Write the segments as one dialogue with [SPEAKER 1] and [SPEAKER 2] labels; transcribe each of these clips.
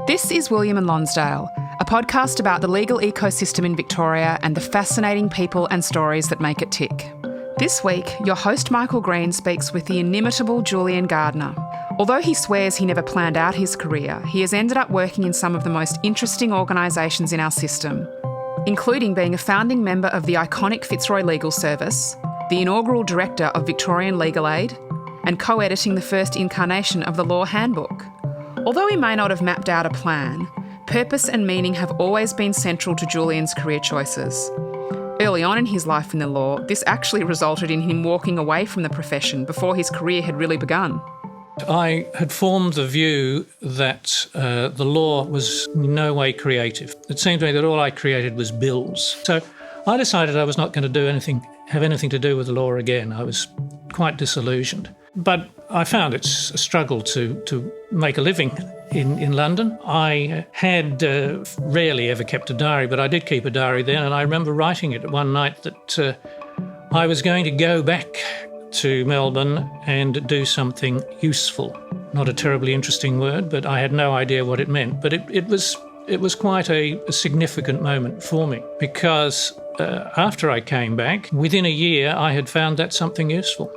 [SPEAKER 1] This is William and Lonsdale, a podcast about the legal ecosystem in Victoria and the fascinating people and stories that make it tick. This week, your host Michael Green speaks with the inimitable Julian Gardner. Although he swears he never planned out his career, he has ended up working in some of the most interesting organisations in our system, including being a founding member of the iconic Fitzroy Legal Service, the inaugural director of Victorian Legal Aid, and co-editing the first incarnation of the Law Handbook. Although he may not have mapped out a plan, purpose and meaning have always been central to Julian's career choices. Early on in his life in the law, this actually resulted in him walking away from the profession before his career had really begun.
[SPEAKER 2] I had formed the view that the law was in no way creative. It seemed to me that all I created was bills. So I decided I was not going to have anything to do with the law again. I was quite disillusioned. But I found it's a struggle to make a living in London. I had rarely ever kept a diary, but I did keep a diary then, and I remember writing it one night that I was going to go back to Melbourne and do something useful. Not a terribly interesting word, but I had no idea what it meant. But it was quite a significant moment for me because after I came back, within a year, I had found that something useful.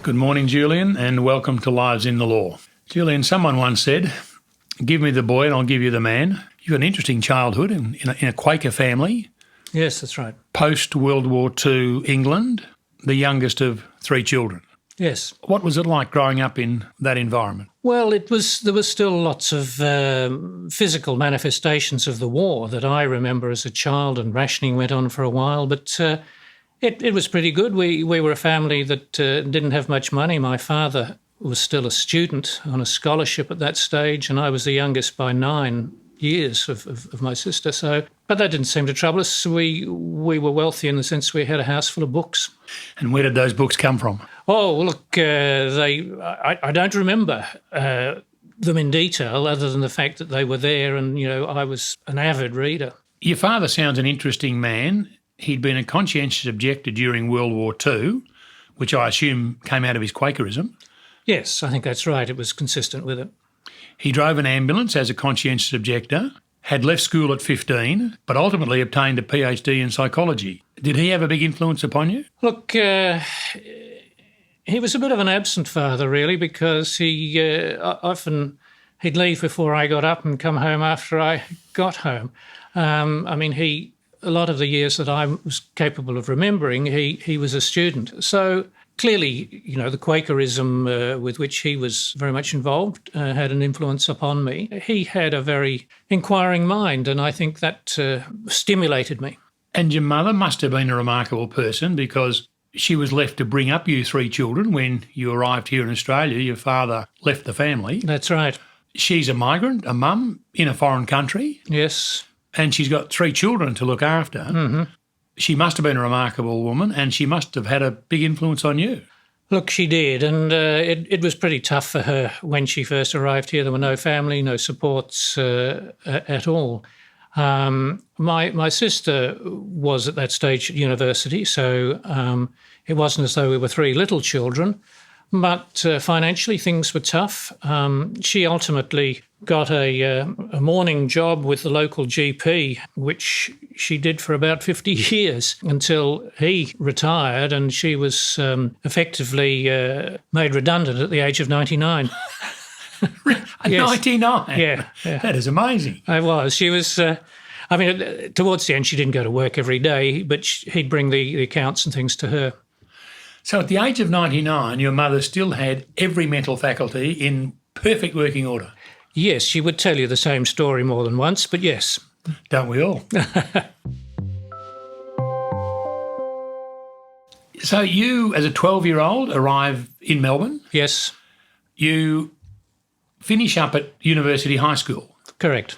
[SPEAKER 3] Good morning, Julian, and welcome to Lives in the Law. Julian, someone once said, "Give me the boy and I'll give you the man." You've got an interesting childhood in a Quaker family.
[SPEAKER 2] Yes, that's right.
[SPEAKER 3] Post-World War II England, the youngest of three children.
[SPEAKER 2] Yes.
[SPEAKER 3] What was it like growing up in that environment?
[SPEAKER 2] Well, there was still lots of physical manifestations of the war that I remember as a child, and rationing went on for a while, but it was pretty good. We were a family that didn't have much money. My father was still a student on a scholarship at that stage, and I was the youngest by 9 years of my sister. But that didn't seem to trouble us. We were wealthy in the sense we had a house full of books.
[SPEAKER 3] And where did those books come from?
[SPEAKER 2] Oh, look, I don't remember them in detail other than the fact that they were there and, I was an avid reader.
[SPEAKER 3] Your father sounds an interesting man. He'd been a conscientious objector during World War II, which I assume came out of his Quakerism.
[SPEAKER 2] Yes, I think that's right. It was consistent with it.
[SPEAKER 3] He drove an ambulance as a conscientious objector, had left school at 15, but ultimately obtained a PhD in psychology. Did he have a big influence upon you?
[SPEAKER 2] Look, he was a bit of an absent father, really, because he'd leave before I got up and come home after I got home. A lot of the years that I was capable of remembering, he was a student. So clearly, the Quakerism with which he was very much involved had an influence upon me. He had a very inquiring mind, and I think that stimulated me.
[SPEAKER 3] And your mother must have been a remarkable person because she was left to bring up you three children when you arrived here in Australia. Your father left the family.
[SPEAKER 2] That's right.
[SPEAKER 3] She's a migrant, a mum in a foreign country.
[SPEAKER 2] Yes.
[SPEAKER 3] And she's got three children to look after.
[SPEAKER 2] Mm-hmm.
[SPEAKER 3] She must have been a remarkable woman, and she must have had a big influence on you.
[SPEAKER 2] Look, she did, and it was pretty tough for her when she first arrived here. There were no family, no supports at all. My sister was at that stage at university, so it wasn't as though we were three little children. But financially, things were tough. She ultimately got a morning job with the local GP, which she did for about 50 years until he retired, and she was effectively made redundant at the age of 99.
[SPEAKER 3] Yes. 99?
[SPEAKER 2] Yeah.
[SPEAKER 3] That is amazing.
[SPEAKER 2] I was. She was... towards the end, she didn't go to work every day, but he'd bring the accounts and things to her.
[SPEAKER 3] So at the age of 99, your mother still had every mental faculty in perfect working order.
[SPEAKER 2] Yes, she would tell you the same story more than once, but yes.
[SPEAKER 3] Don't we all? So you, as a 12-year-old, arrive in Melbourne.
[SPEAKER 2] Yes.
[SPEAKER 3] You finish up at University High School.
[SPEAKER 2] Correct.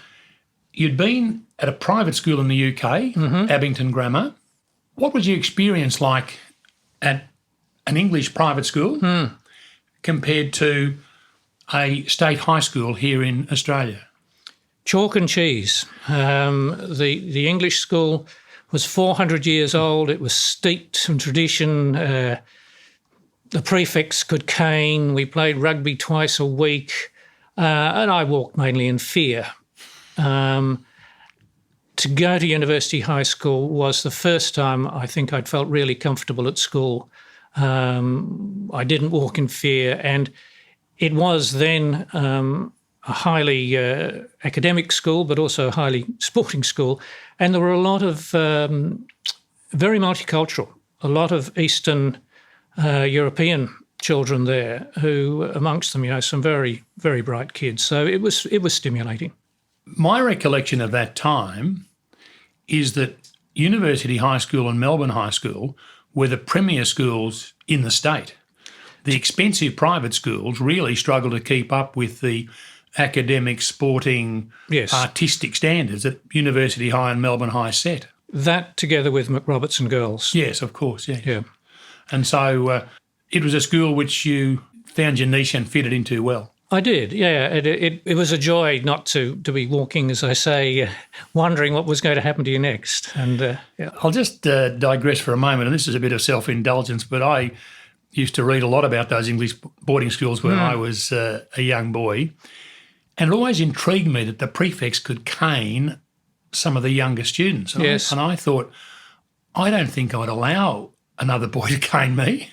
[SPEAKER 3] You'd been at a private school in the UK, Abington Grammar. What was your experience like at an English private school compared to a state high school here in Australia?
[SPEAKER 2] Chalk and cheese. The English school was 400 years old. It was steeped in tradition. The prefects could cane. We played rugby twice a week. And I walked mainly in fear. To go to University High School was the first time I think I'd felt really comfortable at school. I didn't walk in fear, and it was then a highly academic school, but also a highly sporting school, and there were a lot of very multicultural, a lot of Eastern European children there, who amongst them, some very, very bright kids. So it was stimulating.
[SPEAKER 3] My recollection of that time is that University High School and Melbourne High School were the premier schools in the state. The expensive private schools really struggled to keep up with the academic, sporting, artistic standards that University High and Melbourne High set.
[SPEAKER 2] That together with McRobertson Girls.
[SPEAKER 3] Yes, of course,
[SPEAKER 2] Yeah.
[SPEAKER 3] And so it was a school which you found your niche and fitted into well.
[SPEAKER 2] I did, yeah. It was a joy not to be walking, as I say, wondering what was going to happen to you next. And
[SPEAKER 3] I'll just digress for a moment, and this is a bit of self-indulgence, but I used to read a lot about those English boarding schools when I was a young boy, and it always intrigued me that the prefects could cane some of the younger students.
[SPEAKER 2] Yes.
[SPEAKER 3] And I thought, I don't think I'd allow another boy to cane me,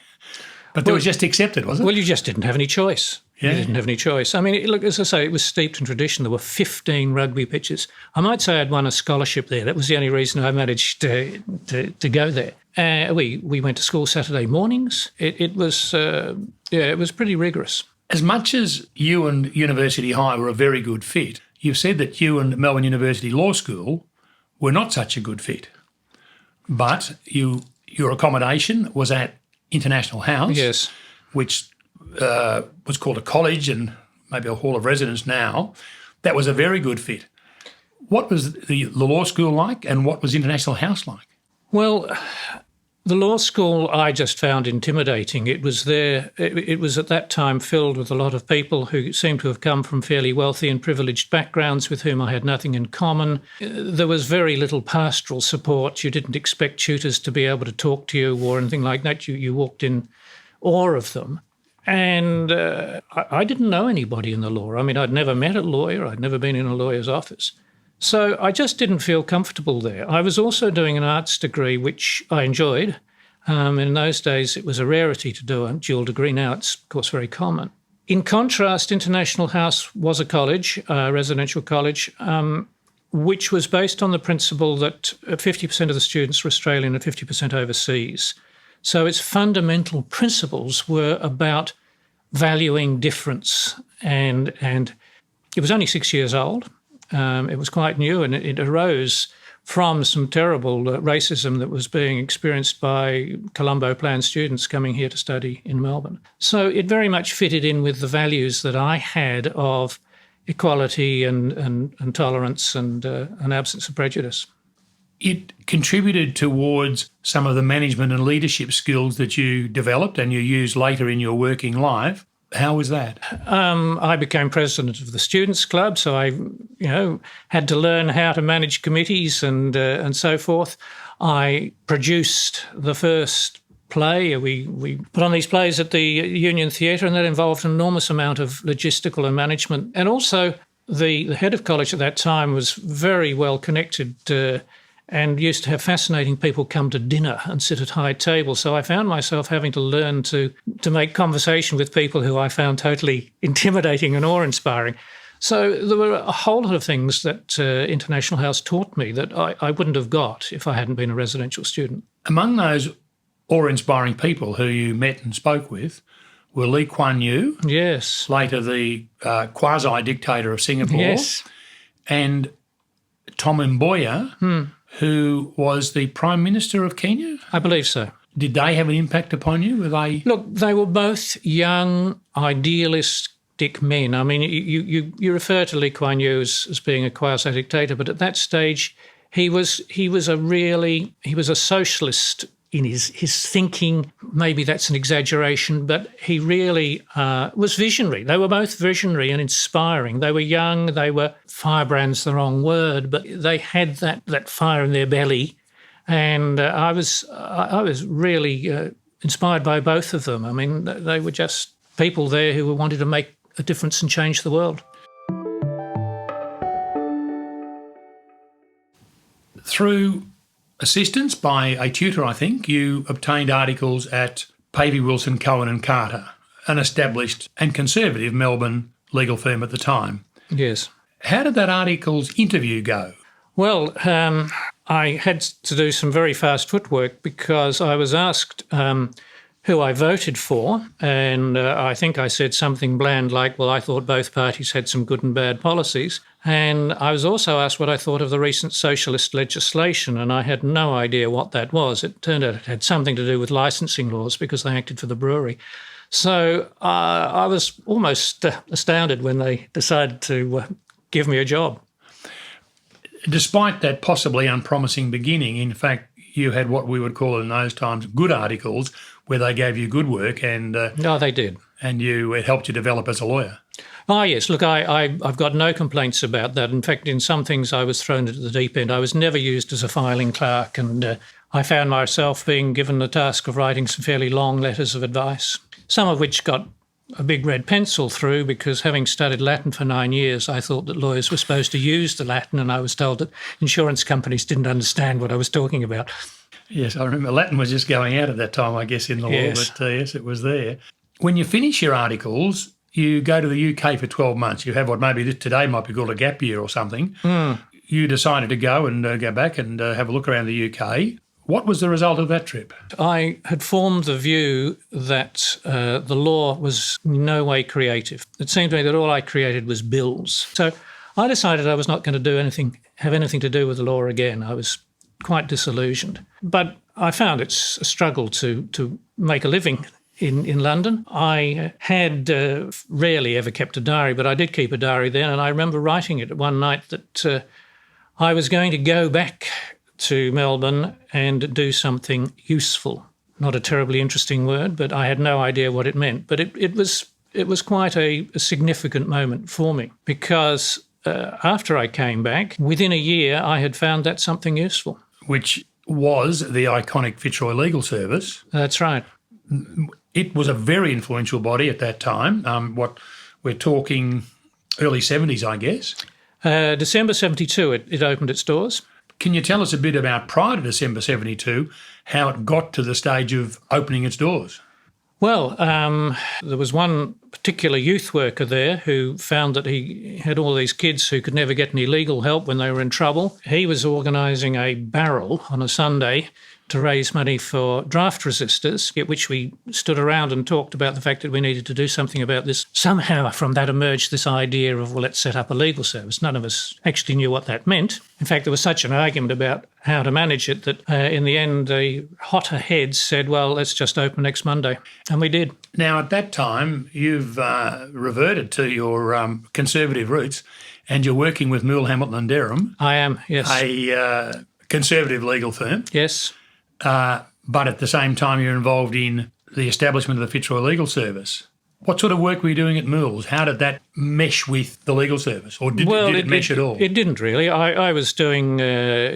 [SPEAKER 3] but that was just accepted, was it?
[SPEAKER 2] Well, you just didn't have any choice.
[SPEAKER 3] Yeah.
[SPEAKER 2] You didn't have any choice. I mean, look, as I say, it was steeped in tradition. There were 15 rugby pitches. I might say I'd won a scholarship there. That was the only reason I managed to go there. We went to school Saturday mornings. It was pretty rigorous.
[SPEAKER 3] As much as you and University High were a very good fit, you've said that you and Melbourne University Law School were not such a good fit. But your accommodation was at International House,
[SPEAKER 2] yes,
[SPEAKER 3] which was called a college and maybe a hall of residence now. That was a very good fit. What was the law school like, and what was International House like?
[SPEAKER 2] Well, the law school I just found intimidating. It was there. It was at that time filled with a lot of people who seemed to have come from fairly wealthy and privileged backgrounds with whom I had nothing in common. There was very little pastoral support. You didn't expect tutors to be able to talk to you or anything like that. You walked in awe of them. And I didn't know anybody in the law. I mean, I'd never met a lawyer. I'd never been in a lawyer's office. So I just didn't feel comfortable there. I was also doing an arts degree, which I enjoyed. In those days, it was a rarity to do a dual degree. Now it's, of course, very common. In contrast, International House was a college, a residential college, which was based on the principle that 50% of the students were Australian and 50% overseas. So its fundamental principles were about valuing difference, and it was only 6 years old. It was quite new, and it arose from some terrible racism that was being experienced by Colombo Plan students coming here to study in Melbourne. So it very much fitted in with the values that I had of equality and tolerance and an absence of prejudice.
[SPEAKER 3] It contributed towards some of the management and leadership skills that you developed and you used later in your working life. How was that?
[SPEAKER 2] I became president of the Students' Club, so I, had to learn how to manage committees and so forth. I produced the first play. We put on these plays at the Union Theatre, and that involved an enormous amount of logistical and management. And also, the head of college at that time was very well connected and used to have fascinating people come to dinner and sit at high tables. So I found myself having to learn to make conversation with people who I found totally intimidating and awe-inspiring. So there were a whole lot of things that International House taught me that I wouldn't have got if I hadn't been a residential student.
[SPEAKER 3] Among those awe-inspiring people who you met and spoke with were Lee Kuan Yew,
[SPEAKER 2] yes,
[SPEAKER 3] later the quasi-dictator of Singapore,
[SPEAKER 2] yes,
[SPEAKER 3] and Tom Mboya, who was the Prime Minister of Kenya?
[SPEAKER 2] I believe so.
[SPEAKER 3] Did they have an impact upon you? Were they?
[SPEAKER 2] Look, they were both young, idealistic men. I mean, you refer to Lee Kuan Yew as being a quasi-dictator, but at that stage he was a socialist in his thinking. Maybe that's an exaggeration, but he really was visionary. They were both visionary and inspiring. They were young. They were, firebrand's the wrong word, but they had that fire in their belly. And I was really inspired by both of them. I mean, they were just people there who wanted to make a difference and change the world.
[SPEAKER 3] Through assistance by a tutor, I think, you obtained articles at Pavey Wilson, Cohen and Carter, an established and conservative Melbourne legal firm at the time.
[SPEAKER 2] Yes.
[SPEAKER 3] How did that article's interview go?
[SPEAKER 2] Well, I had to do some very fast footwork because I was asked who I voted for, and I think I said something bland like, well, I thought both parties had some good and bad policies. And I was also asked what I thought of the recent socialist legislation, and I had no idea what that was. It turned out it had something to do with licensing laws because they acted for the brewery. So I was almost astounded when they decided to give me a job.
[SPEAKER 3] Despite that possibly unpromising beginning, in fact, you had what we would call in those times good articles where they gave you good work and
[SPEAKER 2] No, they did.
[SPEAKER 3] And it helped you develop as a lawyer.
[SPEAKER 2] Oh, yes. Look, I've got no complaints about that. In fact, in some things I was thrown into the deep end. I was never used as a filing clerk, and I found myself being given the task of writing some fairly long letters of advice, some of which got a big red pencil through because having studied Latin for 9 years, I thought that lawyers were supposed to use the Latin, and I was told that insurance companies didn't understand what I was talking about.
[SPEAKER 3] Yes, I remember Latin was just going out at that time, I guess, in the
[SPEAKER 2] Yes.
[SPEAKER 3] law, but yes, it was there. When you finish your articles, you go to the UK for 12 months. You have what maybe today might be called a gap year or something. You decided to go and go back and have a look around the UK. What was the result of that trip?
[SPEAKER 2] I had formed the view that the law was in no way creative. It seemed to me that all I created was bills. So I decided I was not going to have anything to do with the law again. I was quite disillusioned. But I found it's a struggle to make a living in London. I had rarely ever kept a diary, but I did keep a diary then, and I remember writing it one night that I was going to go back to Melbourne and do something useful. Not a terribly interesting word, but I had no idea what it meant. But it was quite a significant moment for me because after I came back, within a year, I had found that something useful.
[SPEAKER 3] Which was the iconic Fitzroy Legal Service.
[SPEAKER 2] That's right.
[SPEAKER 3] It was a very influential body at that time. What we're talking early 70s, I guess.
[SPEAKER 2] December 72, it opened its doors.
[SPEAKER 3] Can you tell us a bit about prior to December 72, how it got to the stage of opening its doors?
[SPEAKER 2] Well, there was one particular youth worker there who found that he had all these kids who could never get any legal help when they were in trouble. He was organising a barrel on a Sunday to raise money for draft resistors, at which we stood around and talked about the fact that we needed to do something about this. Somehow from that emerged this idea of, well, let's set up a legal service. None of us actually knew what that meant. In fact, there was such an argument about how to manage it that in the end the hotter heads said, well, let's just open next Monday. And we did.
[SPEAKER 3] Now, at that time, you've reverted to your conservative roots and you're working with Moule, Hamilton and Derham.
[SPEAKER 2] I am, yes.
[SPEAKER 3] A conservative legal firm.
[SPEAKER 2] Yes.
[SPEAKER 3] But at the same time, you're involved in the establishment of the Fitzroy Legal Service. What sort of work were you doing at Moules? How did that mesh with the legal service? Or did it mesh at all?
[SPEAKER 2] It didn't really. I was doing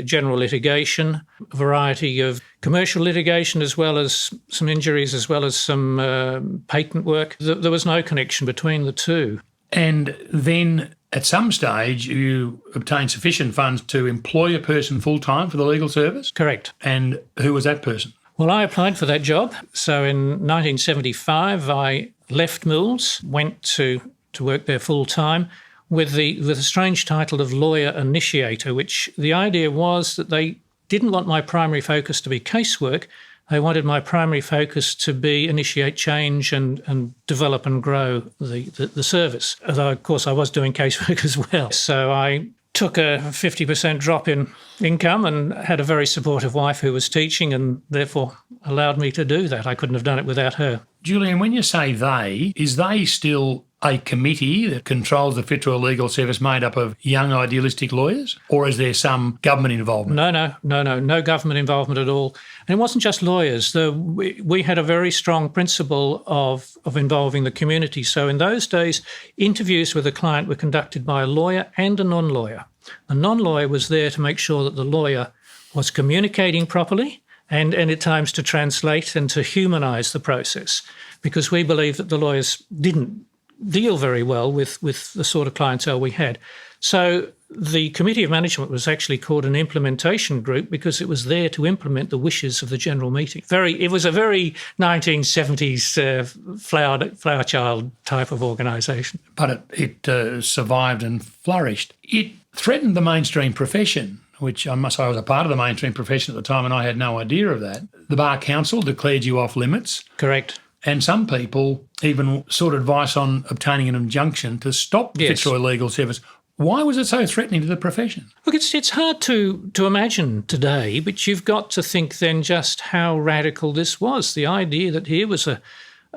[SPEAKER 2] general litigation, a variety of commercial litigation, as well as some injuries, as well as some patent work. There was no connection between the two.
[SPEAKER 3] And then at some stage, you obtained sufficient funds to employ a person full-time for the legal service?
[SPEAKER 2] Correct.
[SPEAKER 3] And who was that person?
[SPEAKER 2] Well, I applied for that job. So in 1975, I left Moules, went to work there full-time with a strange title of lawyer initiator, which the idea was that they didn't want my primary focus to be casework. They wanted my primary focus to be initiate change and develop and grow the service. Although, of course, I was doing casework as well. So I took a 50% drop in income and had a very supportive wife who was teaching and therefore allowed me to do that. I couldn't have done it without her.
[SPEAKER 3] Julian, when you say they, is they still a committee that controls the Fitzroy Legal Service made up of young idealistic lawyers, or is there some government involvement?
[SPEAKER 2] No government involvement at all. And it wasn't just lawyers. We had a very strong principle of involving the community. So in those days, interviews with a client were conducted by a lawyer and a non-lawyer. The non-lawyer was there to make sure that the lawyer was communicating properly and at times to translate and to humanise the process, because we believe that the lawyers didn't deal very well with the sort of clientele we had. So the Committee of Management was actually called an implementation group because it was there to implement the wishes of the general meeting. It was a very 1970s flower child type of organisation.
[SPEAKER 3] But it survived and flourished. It threatened the mainstream profession, which I must say I was a part of the mainstream profession at the time and I had no idea of that. The Bar Council declared you off limits.
[SPEAKER 2] Correct.
[SPEAKER 3] And some people even sought advice on obtaining an injunction to stop the Fitzroy Legal Service. Why was it so threatening to the profession?
[SPEAKER 2] Look, it's hard to imagine today, but you've got to think then just how radical this was. The idea that here was a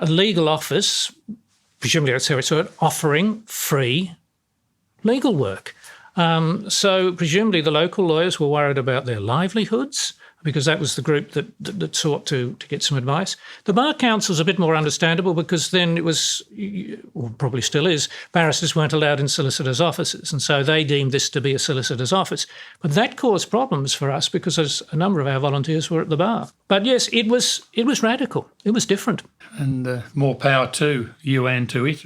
[SPEAKER 2] legal office, presumably that's how it's sort of offering free legal work. So presumably the local lawyers were worried about their livelihoods, because that was the group that sought to get some advice. The Bar Council's a bit more understandable because then it was, or probably still is, barristers weren't allowed in solicitors' offices, and so they deemed this to be a solicitor's office. But that caused problems for us because a number of our volunteers were at the bar. But yes, it was radical. It was different.
[SPEAKER 3] And more power to you and to it,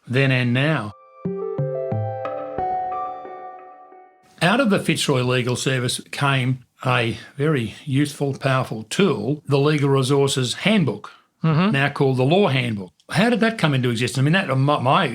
[SPEAKER 3] then and now. Out of the Fitzroy Legal Service came a very useful, powerful tool, the Legal Resources Handbook, now called the Law Handbook. How did that come into existence? I mean, that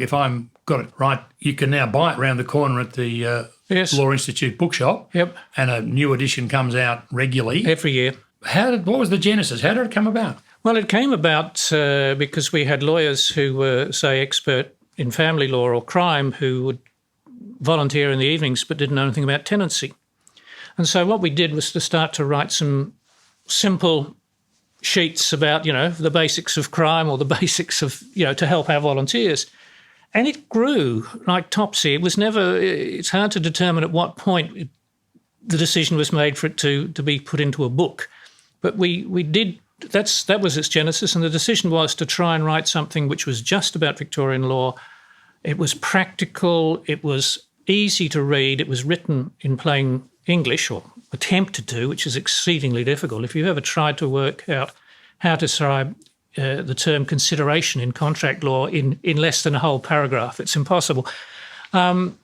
[SPEAKER 3] if I'm got it right, you can now buy it round the corner at the Law Institute bookshop.
[SPEAKER 2] Yep.
[SPEAKER 3] And a new edition comes out regularly.
[SPEAKER 2] Every year.
[SPEAKER 3] What was the genesis? How did it come about?
[SPEAKER 2] Well, it came about because we had lawyers who were, say, expert in family law or crime who would volunteer in the evenings but didn't know anything about tenancy. And so what we did was to start to write some simple sheets about, the basics of crime or the basics of, to help our volunteers. And it grew like topsy. It's hard to determine at what point the decision was made for it to be put into a book. But we did, that was its genesis, and the decision was to try and write something which was just about Victorian law. It was practical, it was easy to read, it was written in plain English, or attempted to, which is exceedingly difficult. If you've ever tried to work out how to describe the term consideration in contract law in less than a whole paragraph, it's impossible. And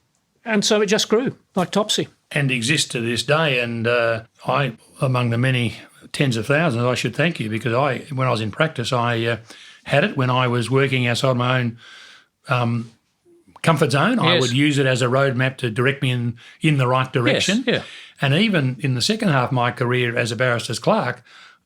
[SPEAKER 2] so it just grew like topsy.
[SPEAKER 3] And exists to this day. And I, among the many tens of thousands, I should thank you, because when I was in practice, I had it when I was working outside my own comfort zone. Yes. I would use it as a roadmap to direct me in the right direction.
[SPEAKER 2] Yes, yeah.
[SPEAKER 3] And even in the second half of my career as a barrister's clerk,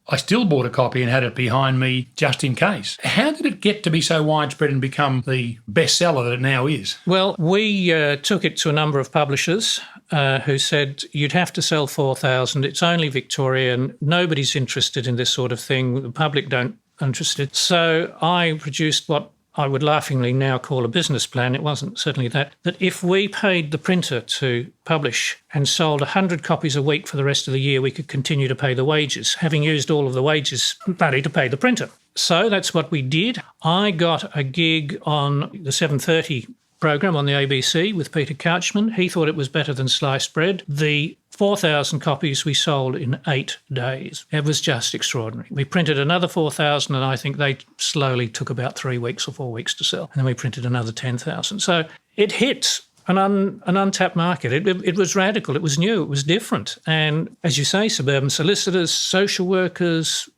[SPEAKER 3] I still bought a copy and had it behind me just in case. How did it get to be so widespread and become the bestseller that it now is?
[SPEAKER 2] Well, we took it to a number of publishers who said, you'd have to sell 4,000. It's only Victorian. Nobody's interested in this sort of thing. The public don't interested. So I produced what I would laughingly now call a business plan. It wasn't certainly that if we paid the printer to publish and sold 100 copies a week for the rest of the year, we could continue to pay the wages, having used all of the wages money to pay the printer. So that's what we did. I got a gig on the 7:30 program on the ABC with Peter Couchman. He thought it was better than sliced bread. The 4,000 copies we sold in 8 days. It was just extraordinary. We printed another 4,000 and I think they slowly took about 3 weeks or 4 weeks to sell. And then we printed another 10,000. So it hit an untapped market. It was radical. It was new. It was different. And as you say, suburban solicitors, social workers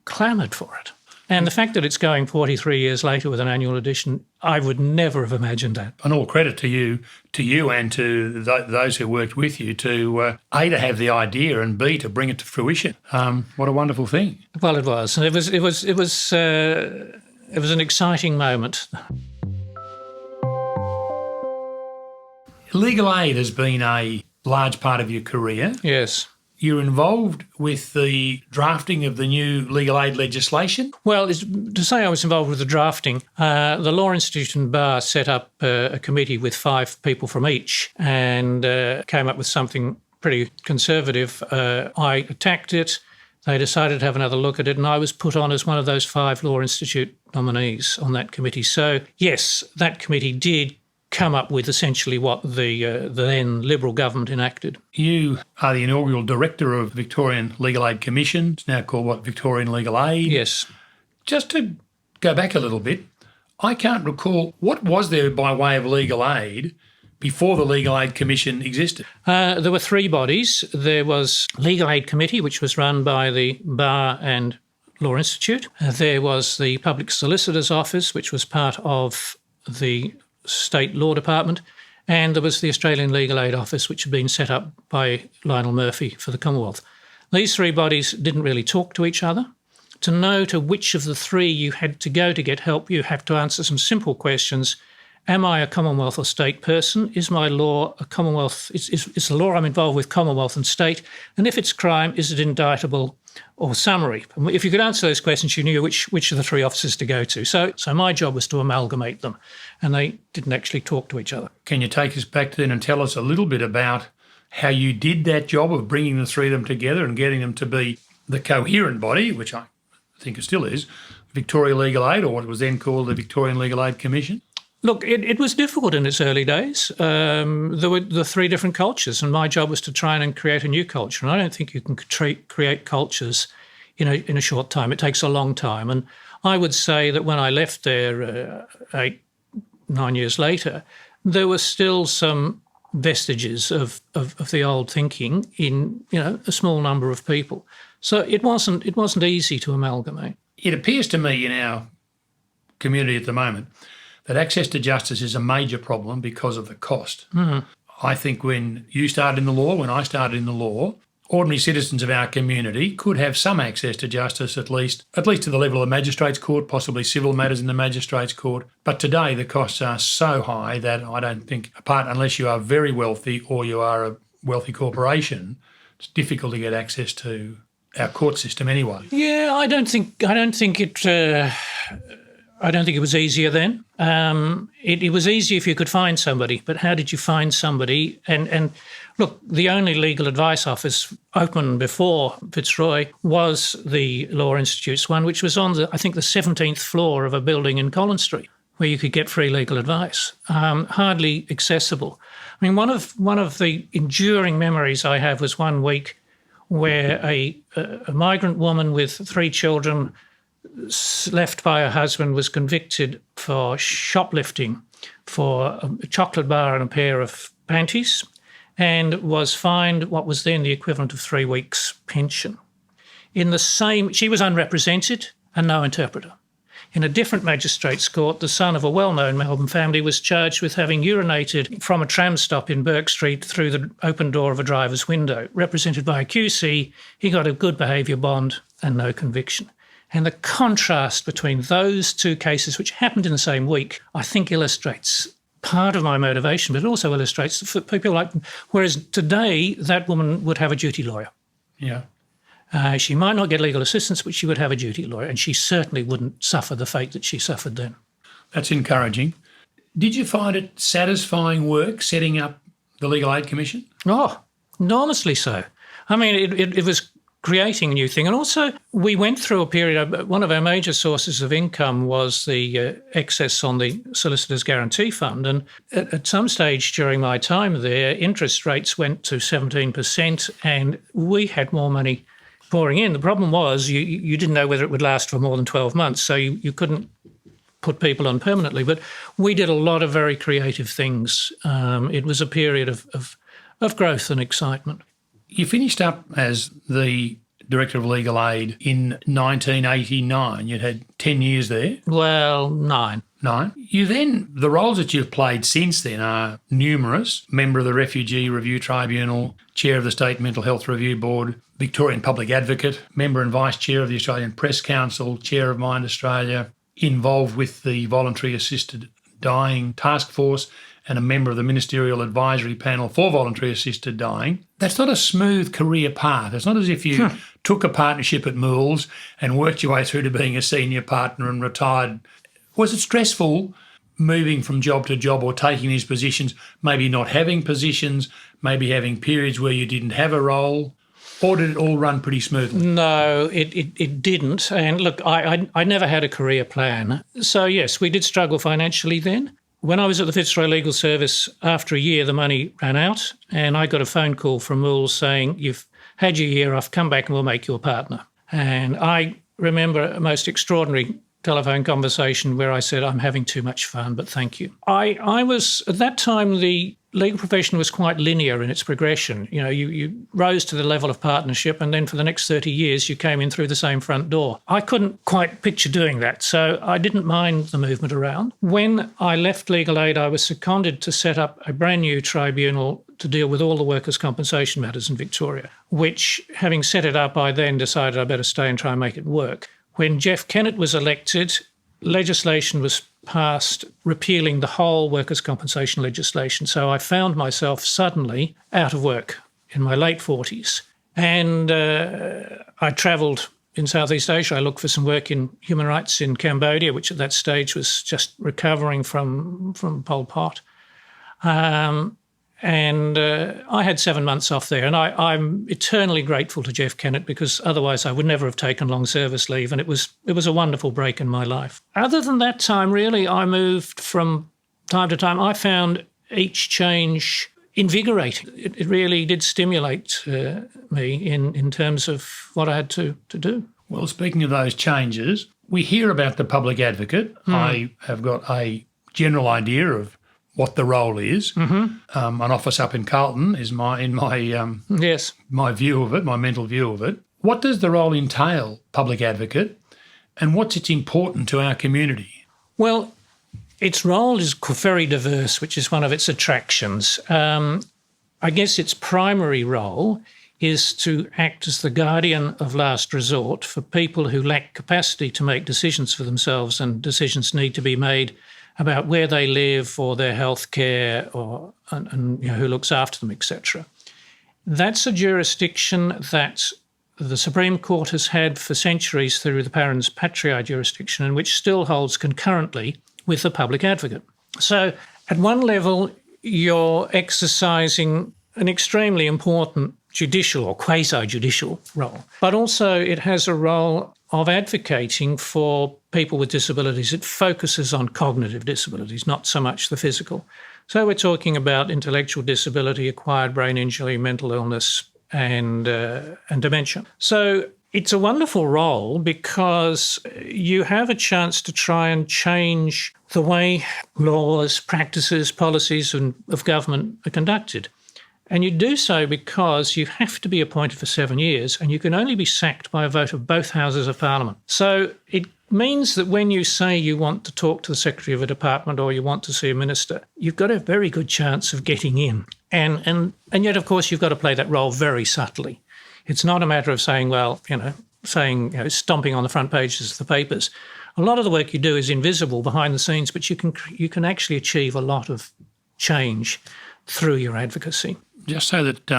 [SPEAKER 2] clamoured for it. And the fact that it's going 43 years later with an annual edition, I would never have imagined that.
[SPEAKER 3] And all credit to you and to those who worked with you to A, to have the idea, and B, to bring it to fruition. What a wonderful thing.
[SPEAKER 2] Well, it was. And it was an exciting moment.
[SPEAKER 3] Legal aid has been a large part of your career.
[SPEAKER 2] Yes.
[SPEAKER 3] you're involved with the drafting of the new legal aid legislation.
[SPEAKER 2] Well, to say I was involved with the drafting, the Law Institute and Bar set up a committee with 5 people from each and came up with something pretty conservative. I attacked it. They decided to have another look at it, and I was put on as one of those 5 Law Institute nominees on that committee. So, yes, that committee did come up with essentially what the then Liberal government enacted.
[SPEAKER 3] You are the inaugural director of Victorian Legal Aid Commission. It's now called, Victorian Legal Aid?
[SPEAKER 2] Yes.
[SPEAKER 3] Just to go back a little bit, I can't recall, what was there by way of legal aid before the Legal Aid Commission existed?
[SPEAKER 2] There were 3 bodies. There was Legal Aid Committee, which was run by the Bar and Law Institute. There was the Public Solicitor's Office, which was part of the State Law Department, and there was the Australian Legal Aid Office, which had been set up by Lionel Murphy for the Commonwealth. These 3 bodies didn't really talk to each other. To know to which of the 3 you had to go to get help, you have to answer some simple questions. Am I a Commonwealth or state person? Is my law a Commonwealth? Is the law I'm involved with Commonwealth and state? And if it's crime, is it indictable or summary? If you could answer those questions, you knew which of the 3 offices to go to. So my job was to amalgamate them, and they didn't actually talk to each other.
[SPEAKER 3] Can you take us back then and tell us a little bit about how you did that job of bringing the 3 of them together and getting them to be the coherent body, which I think it still is, Victoria Legal Aid, or what was then called the Victorian Legal Aid Commission?
[SPEAKER 2] Look, it was difficult in its early days. There were the 3 different cultures, and my job was to try and create a new culture. And I don't think you can create cultures in a short time. It takes a long time. And I would say that when I left there 8, 9 years later, there were still some vestiges of the old thinking in a small number of people. So it wasn't easy to amalgamate.
[SPEAKER 3] It appears to me in our community at the moment that access to justice is a major problem because of the cost.
[SPEAKER 2] Mm.
[SPEAKER 3] I think when you started in the law, when I started in the law, ordinary citizens of our community could have some access to justice, at least to the level of the magistrates' court, possibly civil matters in the magistrates' court. But today the costs are so high that I don't think, unless you are very wealthy or you are a wealthy corporation, it's difficult to get access to our court system anyway.
[SPEAKER 2] Yeah, I don't think it was easier then. It was easier if you could find somebody, but how did you find somebody? And look, the only legal advice office open before Fitzroy was the Law Institute's one, which was on the 17th floor of a building in Collins Street, where you could get free legal advice. Hardly accessible. I mean, one of the enduring memories I have was one week where a migrant woman with 3 children left by her husband was convicted for shoplifting for a chocolate bar and a pair of panties, and was fined what was then the equivalent of 3 weeks' pension. She was unrepresented and no interpreter. In a different magistrates' court, the son of a well-known Melbourne family was charged with having urinated from a tram stop in Burke Street through the open door of a driver's window. Represented by a QC, he got a good behaviour bond and no conviction. And the contrast between those 2 cases, which happened in the same week, I think illustrates part of my motivation, but it also illustrates for people like them. Whereas today, that woman would have a duty lawyer.
[SPEAKER 3] Yeah.
[SPEAKER 2] She might not get legal assistance, but she would have a duty lawyer, and she certainly wouldn't suffer the fate that she suffered then.
[SPEAKER 3] That's encouraging. Did you find it satisfying work setting up the Legal Aid Commission?
[SPEAKER 2] Oh, enormously so. I mean, it was creating a new thing. And also we went through a period, one of our major sources of income was the excess on the Solicitor's Guarantee Fund. And at some stage during my time there, interest rates went to 17% and we had more money pouring in. The problem was you didn't know whether it would last for more than 12 months, so you couldn't put people on permanently. But we did a lot of very creative things. It was a period of growth and excitement.
[SPEAKER 3] You finished up as the Director of Legal Aid in 1989. You'd had 10 years there.
[SPEAKER 2] Well, 9.
[SPEAKER 3] 9. The roles that you've played since then are numerous. Member of the Refugee Review Tribunal, Chair of the State Mental Health Review Board, Victorian Public Advocate, Member and Vice Chair of the Australian Press Council, Chair of Mind Australia, involved with the Voluntary Assisted Dying Task Force, and a member of the Ministerial Advisory Panel for Voluntary Assisted Dying. That's not a smooth career path. It's not as if you took a partnership at Mools and worked your way through to being a senior partner and retired. Was it stressful moving from job to job or taking these positions, maybe not having positions, maybe having periods where you didn't have a role? Or did it all run pretty smoothly?
[SPEAKER 2] No, it didn't. And look, I never had a career plan. So, yes, we did struggle financially then. When I was at the Fitzroy Legal Service, after a year, the money ran out, and I got a phone call from Mools saying, "You've had your year off, come back and we'll make you a partner." And I remember a most extraordinary telephone conversation where I said, "I'm having too much fun, but thank you." I was, at that time, the legal profession was quite linear in its progression. You know, you rose to the level of partnership, and then for the next 30 years, you came in through the same front door. I couldn't quite picture doing that, so I didn't mind the movement around. When I left Legal Aid, I was seconded to set up a brand new tribunal to deal with all the workers' compensation matters in Victoria, which, having set it up, I then decided I better stay and try and make it work. When Jeff Kennett was elected, legislation was passed repealing the whole workers' compensation legislation. So I found myself suddenly out of work in my late 40s. And I travelled in Southeast Asia. I looked for some work in human rights in Cambodia, which at that stage was just recovering from Pol Pot. And I had 7 months off there, and I'm eternally grateful to Jeff Kennett, because otherwise I would never have taken long service leave, and it was a wonderful break in my life. Other than that time, really, I moved from time to time. I found each change invigorating. It really did stimulate me in terms of what I had to do.
[SPEAKER 3] Well, speaking of those changes, we hear about the public advocate. I have got a general idea of what the role is. An office up in Carlton is my view of it, my mental view of it. What does the role entail, public advocate, and what's its important to our community?
[SPEAKER 2] Well, its role is very diverse, which is one of its attractions. I guess its primary role is to act as the guardian of last resort for people who lack capacity to make decisions for themselves, and decisions need to be made about where they live or their health care and who looks after them, etc. That's a jurisdiction that the Supreme Court has had for centuries through the Parens Patriae jurisdiction, and which still holds concurrently with the public advocate. So at one level, you're exercising an extremely important judicial or quasi-judicial role, but also it has a role of advocating for people with disabilities. It focuses on cognitive disabilities, not so much the physical. So we're talking about intellectual disability, acquired brain injury, mental illness, and dementia. So it's a wonderful role because you have a chance to try and change the way laws, practices, policies of government are conducted. And you do so because you have to be appointed for 7 years, and you can only be sacked by a vote of both houses of Parliament. So it means that when you say you want to talk to the Secretary of a department or you want to see a minister, you've got a very good chance of getting in. And yet, of course, you've got to play that role very subtly. It's not a matter of saying, stomping on the front pages of the papers. A lot of the work you do is invisible behind the scenes, but you can actually achieve a lot of change through your advocacy.
[SPEAKER 3] Just so that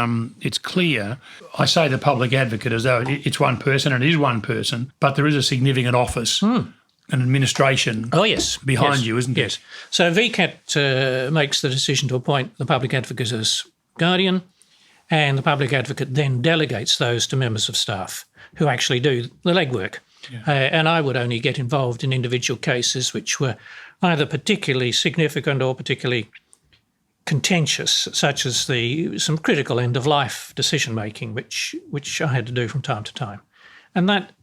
[SPEAKER 3] it's clear, I say the public advocate as though it's one person, and it is one person, but there is a significant office, an administration behind you, isn't it?
[SPEAKER 2] Yes. So VCAT makes the decision to appoint the public advocate as guardian, and the public advocate then delegates those to members of staff who actually do the legwork. Yeah. And I would only get involved in individual cases which were either particularly significant or particularly contentious, such as some critical end-of-life decision-making, which I had to do from time to time. And that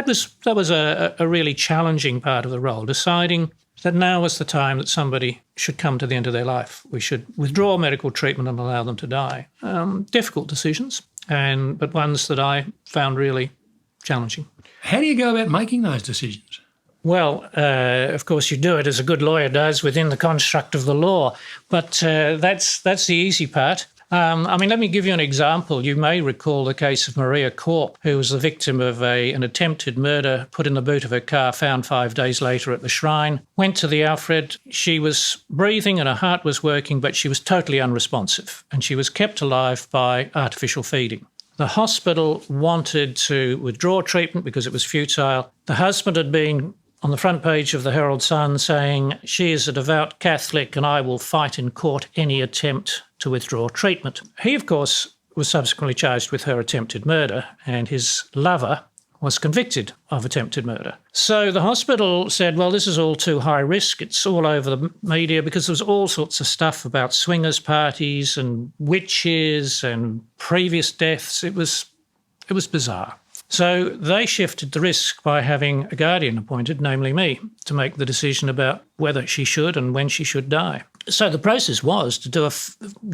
[SPEAKER 2] was a really challenging part of the role, deciding that now was the time that somebody should come to the end of their life. We should withdraw medical treatment and allow them to die. Difficult decisions, but ones that I found really challenging.
[SPEAKER 3] How do you go about making those decisions?
[SPEAKER 2] Well, of course, you do it as a good lawyer does within the construct of the law, but that's the easy part. Let me give you an example. You may recall the case of Maria Korp, who was the victim of an attempted murder, put in the boot of her car, found 5 days later at the shrine, went to the Alfred. She was breathing and her heart was working, but she was totally unresponsive, and she was kept alive by artificial feeding. The hospital wanted to withdraw treatment because it was futile. The husband had been on the front page of the Herald Sun saying, "She is a devout Catholic and I will fight in court any attempt to withdraw treatment." He, of course, was subsequently charged with her attempted murder, and his lover was convicted of attempted murder. So the hospital said, well, this is all too high risk. It's all over the media because there was all sorts of stuff about swingers parties and witches and previous deaths. It was bizarre. So they shifted the risk by having a guardian appointed, namely me, to make the decision about whether she should and when she should die. So the process was to do a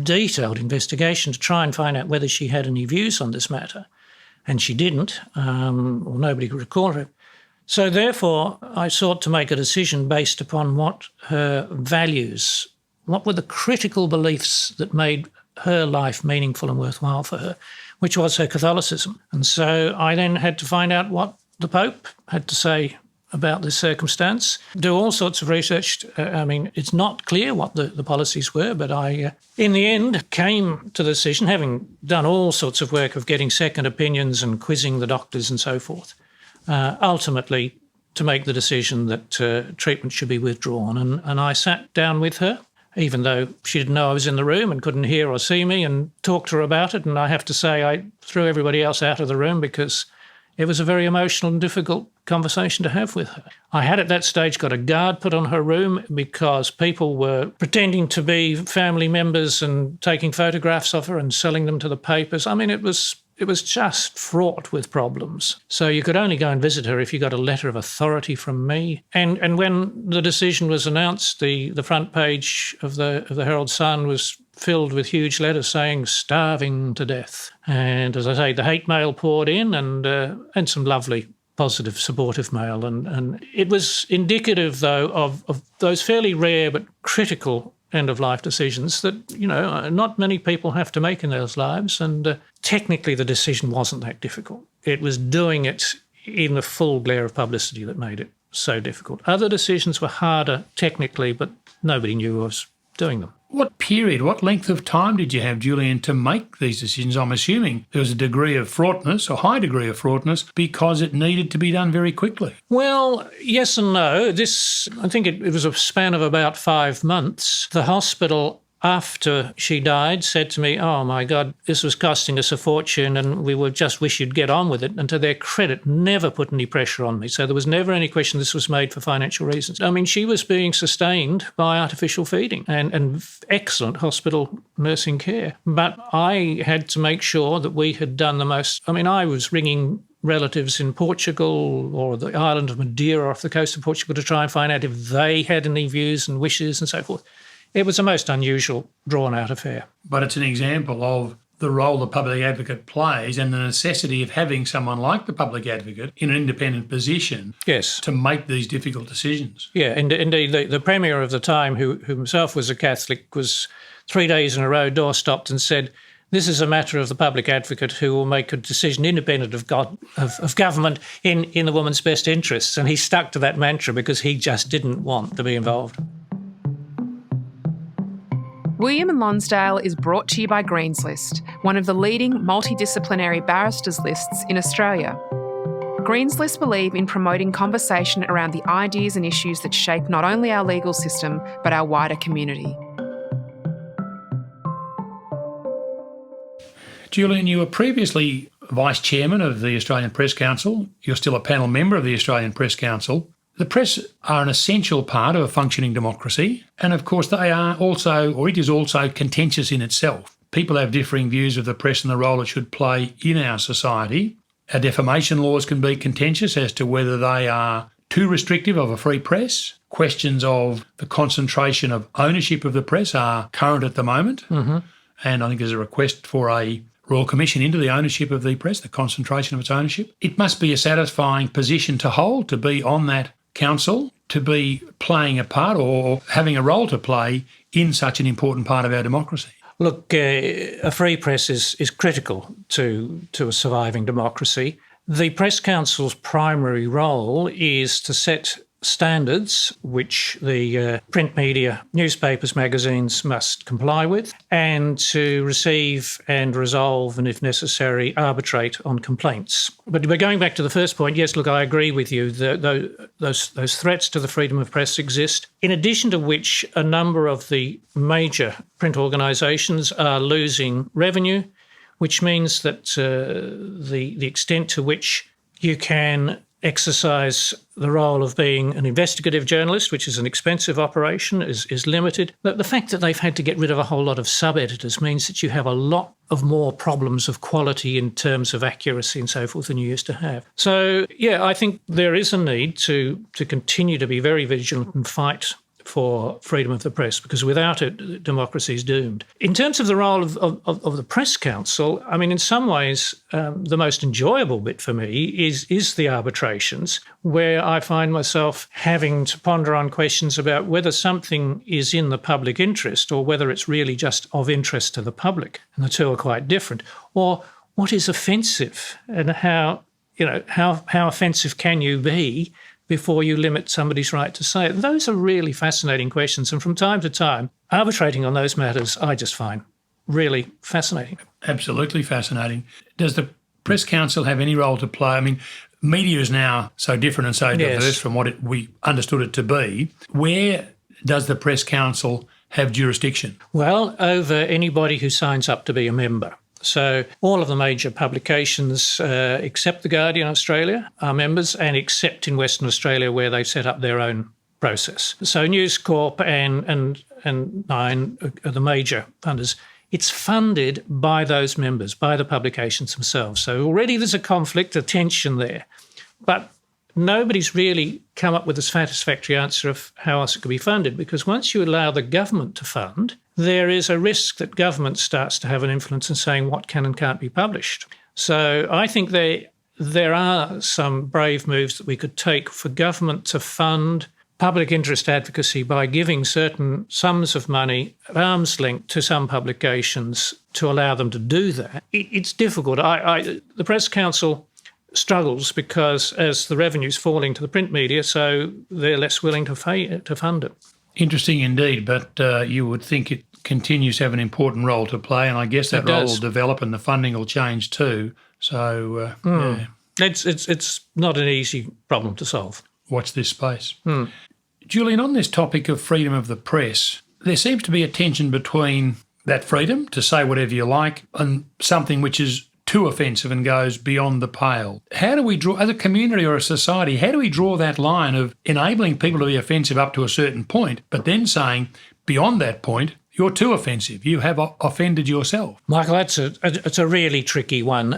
[SPEAKER 2] detailed investigation to try and find out whether she had any views on this matter. And she didn't, or nobody could recall her. So therefore, I sought to make a decision based upon what her values, what were the critical beliefs that made her life meaningful and worthwhile for her, which was her Catholicism. And so I then had to find out what the Pope had to say about this circumstance, do all sorts of research. It's not clear what the policies were, but I, in the end, came to the decision, having done all sorts of work of getting second opinions and quizzing the doctors and so forth, ultimately to make the decision that treatment should be withdrawn. And I sat down with her, even though she didn't know I was in the room and couldn't hear or see me, and talked to her about it. And I have to say I threw everybody else out of the room because it was a very emotional and difficult conversation to have with her. I had at that stage got a guard put on her room because people were pretending to be family members and taking photographs of her and selling them to the papers. It was just fraught with problems. So you could only go and visit her if you got a letter of authority from me. And when the decision was announced, the front page of the Herald Sun was filled with huge letters saying "starving to death." And as I say, the hate mail poured in and some lovely, positive, supportive mail. And it was indicative, though, of those fairly rare but critical end-of-life decisions that, not many people have to make in their lives. And technically the decision wasn't that difficult. It was doing it in the full glare of publicity that made it so difficult. Other decisions were harder technically, but nobody knew I was doing them.
[SPEAKER 3] What length of time did you have, Julian, to make these decisions? I'm assuming there was a degree of fraughtness, a high degree of fraughtness, because it needed to be done very quickly.
[SPEAKER 2] Well, yes and no. I think it was a span of about 5 months. The hospital, after she died, said to me, "Oh my God, this was costing us a fortune and we would just wish you'd get on with it." And to their credit, never put any pressure on me. So there was never any question this was made for financial reasons. She was being sustained by artificial feeding and excellent hospital nursing care. But I had to make sure that we had done the most. I was ringing relatives in Portugal or the island of Madeira off the coast of Portugal to try and find out if they had any views and wishes and so forth. It was a most unusual, drawn-out affair.
[SPEAKER 3] But it's an example of the role the public advocate plays and the necessity of having someone like the public advocate in an independent position to make these difficult decisions.
[SPEAKER 2] Yeah, indeed. The Premier of the time, who himself was a Catholic, was 3 days in a row door-stopped and said, "This is a matter of the public advocate who will make a decision independent of government in the woman's best interests." And he stuck to that mantra because he just didn't want to be involved.
[SPEAKER 1] William and Lonsdale is brought to you by Greens List, one of the leading multidisciplinary barristers lists in Australia. Greens List believe in promoting conversation around the ideas and issues that shape not only our legal system, but our wider community.
[SPEAKER 3] Julian, you were previously Vice Chairman of the Australian Press Council. You're still a panel member of the Australian Press Council. The press are an essential part of a functioning democracy, and of course they are also, or it is also, contentious in itself. People have differing views of the press and the role it should play in our society. Our defamation laws can be contentious as to whether they are too restrictive of a free press. Questions of the concentration of ownership of the press are current at the moment, and I think there's a request for a Royal Commission into the ownership of the press, the concentration of its ownership. It must be a satisfying position to hold, to be on that council, to be playing a part or having a role to play in such an important part of our democracy.
[SPEAKER 2] Look, a free press is critical to a surviving democracy. The Press Council's primary role is to set standards which the print media, newspapers, magazines must comply with, and to receive and resolve, and if necessary, arbitrate on complaints. But going back to the first point, yes, look, I agree with you that those threats to the freedom of press exist, in addition to which a number of the major print organisations are losing revenue, which means that the extent to which you can exercise the role of being an investigative journalist, which is an expensive operation, is limited. But the fact that they've had to get rid of a whole lot of sub-editors means that you have a lot of more problems of quality in terms of accuracy and so forth than you used to have. So, yeah, I think there is a need to continue to be very vigilant and fight for freedom of the press, because without it, democracy is doomed. In terms of the role of the Press Council, I mean, in some ways, the most enjoyable bit for me is the arbitrations, where I find myself having to ponder on questions about whether something is in the public interest or whether it's really just of interest to the public, and the two are quite different, or what is offensive and how offensive can you be before you limit somebody's right to say it. Those are really fascinating questions. And from time to time, arbitrating on those matters, I just find really fascinating.
[SPEAKER 3] Absolutely fascinating. Does the Press Council have any role to play? I mean, media is now so different and so diverse from what we understood it to be. Where does the Press Council have jurisdiction?
[SPEAKER 2] Well, over anybody who signs up to be a member. So all of the major publications, except The Guardian Australia, are members, and except in Western Australia where they've set up their own process. So News Corp and Nine are the major funders. It's funded by those members, by the publications themselves. So already there's a conflict, a tension there. But nobody's really come up with a satisfactory answer of how else it could be funded, because once you allow the government to fund, there is a risk that government starts to have an influence in saying what can and can't be published. So I think there are some brave moves that we could take for government to fund public interest advocacy by giving certain sums of money at arm's length to some publications to allow them to do that. It's difficult. The Press Council struggles because as the revenue's falling to the print media, so they're less willing to fund it.
[SPEAKER 3] Interesting indeed, but you would think it continues to have an important role to play, and I guess that role will develop and the funding will change too. So, yeah.
[SPEAKER 2] It's not an easy problem to solve.
[SPEAKER 3] Watch this space. Julian, on this topic of freedom of the press, there seems to be a tension between that freedom to say whatever you like and something which is too offensive and goes beyond the pale. How do we draw, as a community or a society, how do we draw that line of enabling people to be offensive up to a certain point, but then saying beyond that point, you're too offensive, you have offended yourself?
[SPEAKER 2] Michael, it's a really tricky one.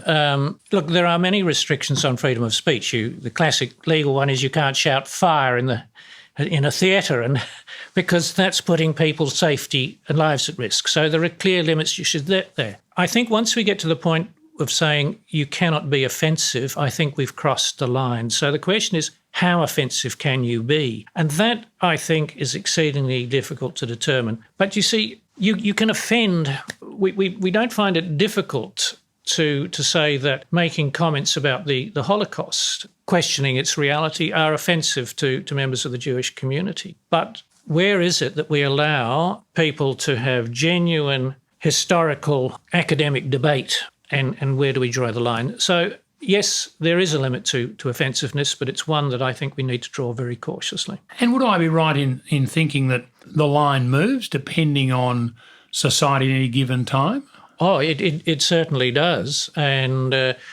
[SPEAKER 2] Look, there are many restrictions on freedom of speech. The classic legal one is you can't shout fire in a theatre, and because that's putting people's safety and lives at risk. So there are clear limits you should set there. I think once we get to the point of saying you cannot be offensive, I think we've crossed the line. So the question is, how offensive can you be? And that, I think, is exceedingly difficult to determine. But you see, you can offend. We don't find it difficult to say that making comments about the Holocaust, questioning its reality, are offensive to members of the Jewish community. But where is it that we allow people to have genuine historical academic debate, and where do we draw the line? So, yes, there is a limit to offensiveness, but it's one that I think we need to draw very cautiously.
[SPEAKER 3] And would I be right in thinking that the line moves depending on society at any given time?
[SPEAKER 2] Oh, it certainly does. And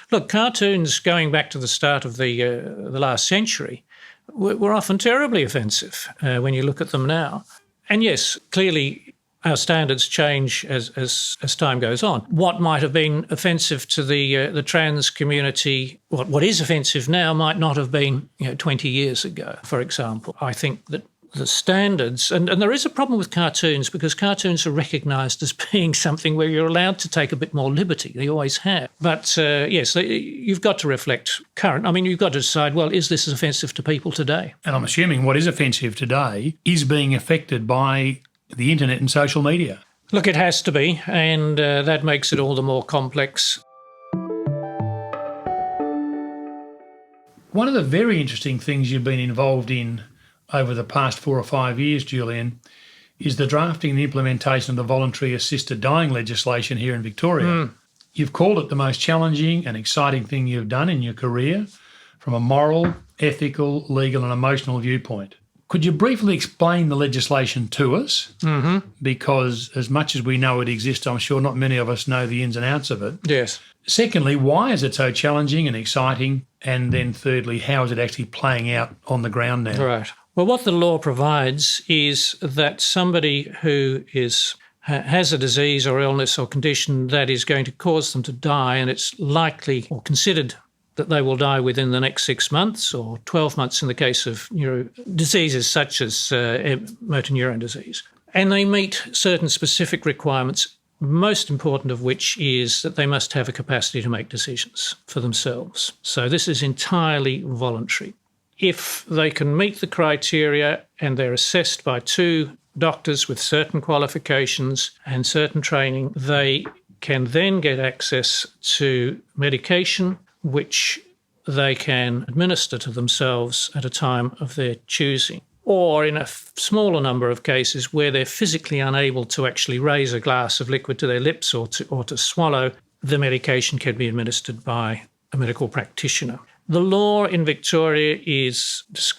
[SPEAKER 2] look, cartoons going back to the start of the last century were often terribly offensive when you look at them now. And yes, clearly our standards change as time goes on. What might have been offensive to the trans community, what is offensive now, might not have been 20 years ago, for example. I think that the standards, and there is a problem with cartoons because cartoons are recognised as being something where you're allowed to take a bit more liberty. They always have. But yes, you've got to reflect current. I mean, you've got to decide, well, is this offensive to people today?
[SPEAKER 3] And I'm assuming what is offensive today is being affected by the internet and social media.
[SPEAKER 2] Look, it has to be, and that makes it all the more complex.
[SPEAKER 3] One of the very interesting things you've been involved in over the past 4 or 5 years, Julian, is the drafting and implementation of the voluntary assisted dying legislation here in Victoria. You've called it the most challenging and exciting thing you've done in your career from a moral, ethical, legal and emotional viewpoint. Could you briefly explain the legislation to us? Because as much as we know it exists, I'm sure not many of us know the ins and outs of it.
[SPEAKER 2] Yes.
[SPEAKER 3] Secondly, why is it so challenging and exciting? And then thirdly, how is it actually playing out on the ground now?
[SPEAKER 2] Right. Well, what the law provides is that somebody who has a disease or illness or condition that is going to cause them to die, and it's likely or considered that they will die within the next 6 months or 12 months in the case of diseases such as motor neuron disease. And they meet certain specific requirements, most important of which is that they must have a capacity to make decisions for themselves. So this is entirely voluntary. If they can meet the criteria and they're assessed by 2 doctors with certain qualifications and certain training, they can then get access to medication which they can administer to themselves at a time of their choosing. Or in a smaller number of cases where they're physically unable to actually raise a glass of liquid to their lips or to swallow, the medication can be administered by a medical practitioner. The law in Victoria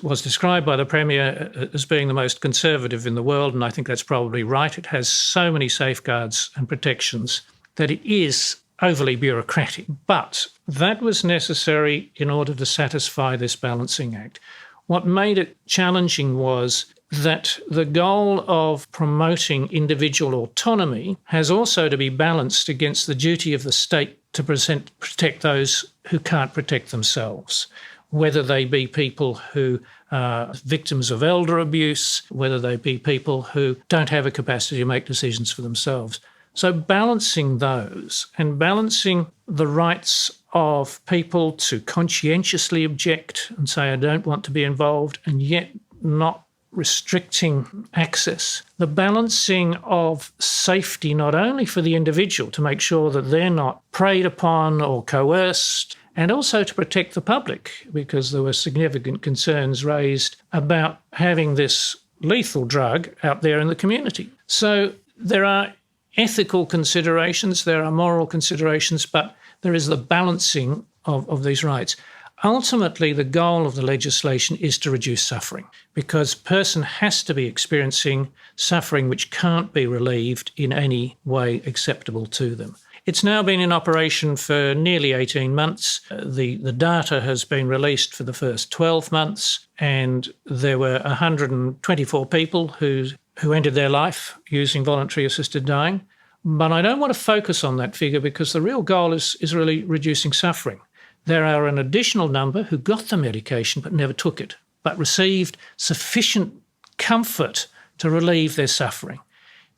[SPEAKER 2] was described by the Premier as being the most conservative in the world, and I think that's probably right. It has so many safeguards and protections that it is overly bureaucratic. But that was necessary in order to satisfy this balancing act. What made it challenging was that the goal of promoting individual autonomy has also to be balanced against the duty of the state to protect those who can't protect themselves, whether they be people who are victims of elder abuse, whether they be people who don't have a capacity to make decisions for themselves. So balancing those and balancing the rights of people to conscientiously object and say, I don't want to be involved, and yet not restricting access. The balancing of safety, not only for the individual to make sure that they're not preyed upon or coerced, and also to protect the public, because there were significant concerns raised about having this lethal drug out there in the community. So there are ethical considerations, there are moral considerations, but there is the balancing of these rights. Ultimately, the goal of the legislation is to reduce suffering, because a person has to be experiencing suffering which can't be relieved in any way acceptable to them. It's now been in operation for nearly 18 months. The data has been released for the first 12 months, and there were 124 people who ended their life using voluntary assisted dying. But I don't want to focus on that figure because the real goal is really reducing suffering. There are an additional number who got the medication but never took it, but received sufficient comfort to relieve their suffering.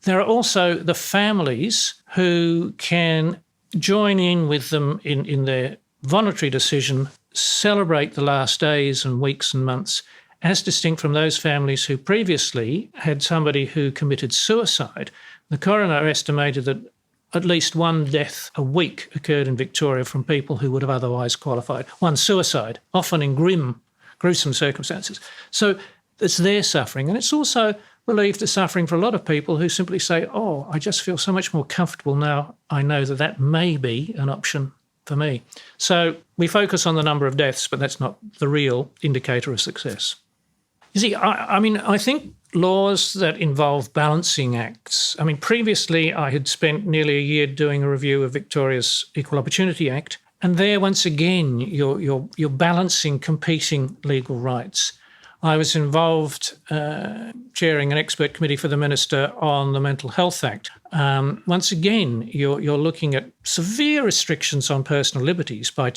[SPEAKER 2] There are also the families who can join in with them in their voluntary decision, celebrate the last days and weeks and months, as distinct from those families who previously had somebody who committed suicide. The coroner estimated that at least 1 death a week occurred in Victoria from people who would have otherwise qualified. 1 suicide, often in gruesome circumstances. So it's their suffering. And it's also relieved the suffering for a lot of people who simply say, oh, I just feel so much more comfortable now. I know that may be an option for me. So we focus on the number of deaths, but that's not the real indicator of success. You see, I think laws that involve balancing acts. Previously I had spent nearly a year doing a review of Victoria's Equal Opportunity Act, and there once again you're balancing competing legal rights. I was involved chairing an expert committee for the Minister on the Mental Health Act. Once again, you're looking at severe restrictions on personal liberties by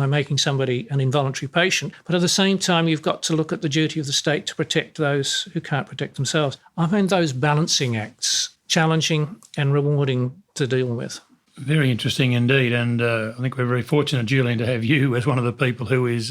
[SPEAKER 2] making somebody an involuntary patient, but at the same time you've got to look at the duty of the state to protect those who can't protect themselves. I find those balancing acts challenging and rewarding to deal with.
[SPEAKER 3] Very interesting indeed, and I think we're very fortunate, Julian, to have you as one of the people who is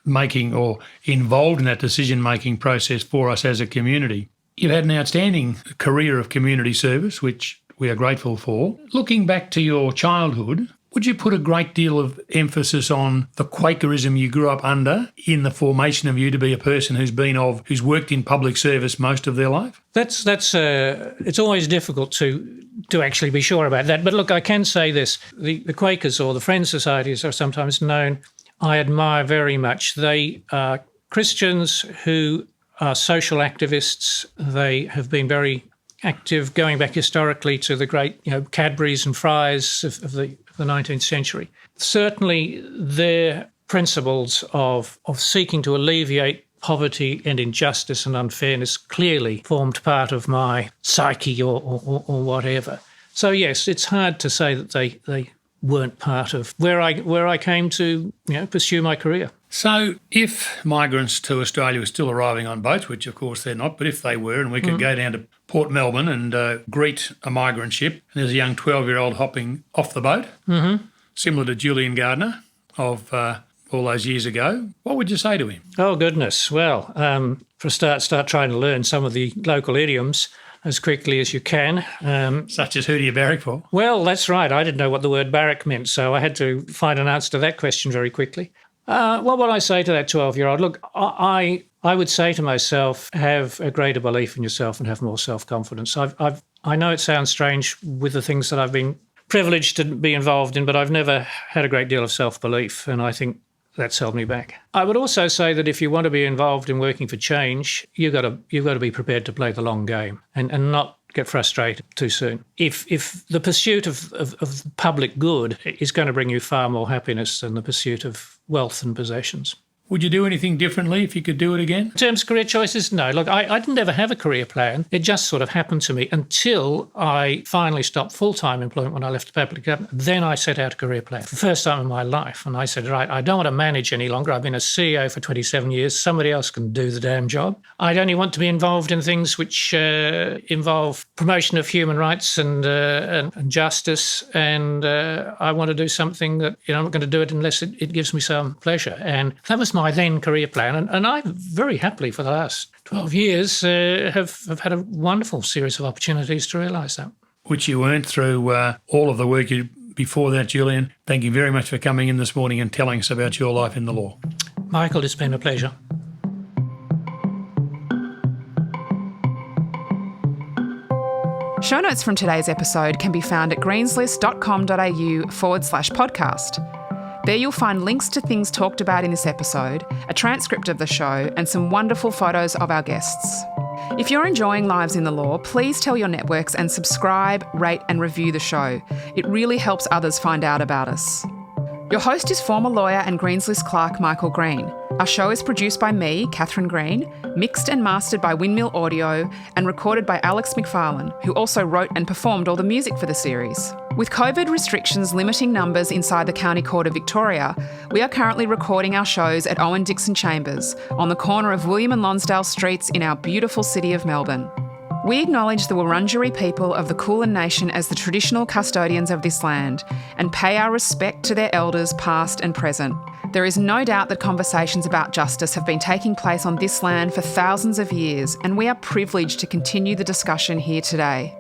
[SPEAKER 3] making or involved in that decision-making process for us as a community. You've had an outstanding career of community service, which we are grateful for. Looking back to your childhood, would you put a great deal of emphasis on the Quakerism you grew up under in the formation of you to be a person who's worked in public service most of their life?
[SPEAKER 2] It's always difficult to actually be sure about that. But look, I can say this: the Quakers, or the Friends Societies are sometimes known, I admire very much. They are Christians who are social activists. They have been very active, going back historically to the great, Cadburys and Fry's of the 19th century. Certainly their principles of seeking to alleviate poverty and injustice and unfairness clearly formed part of my psyche or whatever. So yes, it's hard to say that they weren't part of where I came to pursue my career.
[SPEAKER 3] So if migrants to Australia were still arriving on boats, which of course they're not, but if they were, and we could go down to Port Melbourne and greet a migrant ship, and there's a young 12-year-old hopping off the boat, similar to Julian Gardner of all those years ago, what would you say to him?
[SPEAKER 2] Oh, goodness. Well, for a start trying to learn some of the local idioms as quickly as you can.
[SPEAKER 3] Such as who do you barrack for?
[SPEAKER 2] Well, that's right. I didn't know what the word barrack meant, so I had to find an answer to that question very quickly. What would I say to that 12-year-old? Look, I would say to myself, have a greater belief in yourself and have more self-confidence. I know it sounds strange with the things that I've been privileged to be involved in, but I've never had a great deal of self-belief, and I think that's held me back. I would also say that if you want to be involved in working for change, you've got to be prepared to play the long game and not get frustrated too soon. If the pursuit of public good is going to bring you far more happiness than the pursuit of wealth and possessions.
[SPEAKER 3] Would you do anything differently if you could do it again?
[SPEAKER 2] In terms of career choices, no. Look, I didn't ever have a career plan. It just sort of happened to me until I finally stopped full-time employment when I left the public government. Then I set out a career plan for the first time in my life. And I said, right, I don't want to manage any longer. I've been a CEO for 27 years. Somebody else can do the damn job. I only want to be involved in things which involve promotion of human rights and justice. And I want to do something that, I'm not going to do it unless it gives me some pleasure. And that was my then career plan, and I very happily for the last 12 years have had a wonderful series of opportunities to realise that.
[SPEAKER 3] Which you earned through all of the work you before that, Julian. Thank you very much for coming in this morning and telling us about your life in the law.
[SPEAKER 2] Michael, it's been a pleasure.
[SPEAKER 1] Show notes from today's episode can be found at greenslist.com.au/podcast. There you'll find links to things talked about in this episode, a transcript of the show, and some wonderful photos of our guests. If you're enjoying Lives in the Law, please tell your networks and subscribe, rate and review the show. It really helps others find out about us. Your host is former lawyer and Greenslist clerk Michael Green. Our show is produced by me, Catherine Green, mixed and mastered by Windmill Audio, and recorded by Alex McFarlane, who also wrote and performed all the music for the series. With COVID restrictions limiting numbers inside the County Court of Victoria, we are currently recording our shows at Owen Dixon Chambers, on the corner of William and Lonsdale Streets in our beautiful city of Melbourne. We acknowledge the Wurundjeri people of the Kulin Nation as the traditional custodians of this land and pay our respect to their elders past and present. There is no doubt that conversations about justice have been taking place on this land for thousands of years, and we are privileged to continue the discussion here today.